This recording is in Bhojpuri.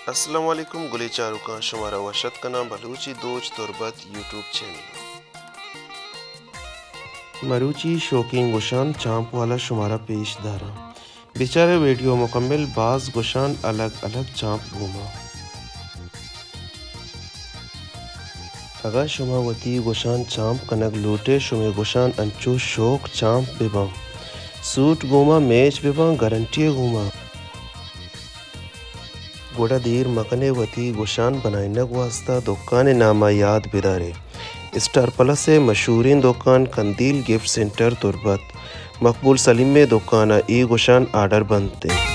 अस्सलाम वालेकुम गुले चारुका शुमारा वशत का नाम बलोची दोच तुरबत यूट्यूब चैनल मरूची शोकीन गoshan चांप वाला शुमारा पेश दारा बेचारे वीडियो मुकम्मल बाज goshan अलग अलग चांप घूमा अगर शुमा वती goshan चांप कनक लूटे शुमे goshan अंचो शोक चांप बेबा सूट घूमा मेज बेबा गारंटी घूमा गोड़ा देर मकने वती goshan बनाइनक वास्ता दुकान नामा याद बिदारे स्टार प्लस से मशहूरीन दुकान कंदील गिफ्ट सेंटर तुरबत मकबूल सलीम में दुकान ई goshan आर्डर बनते।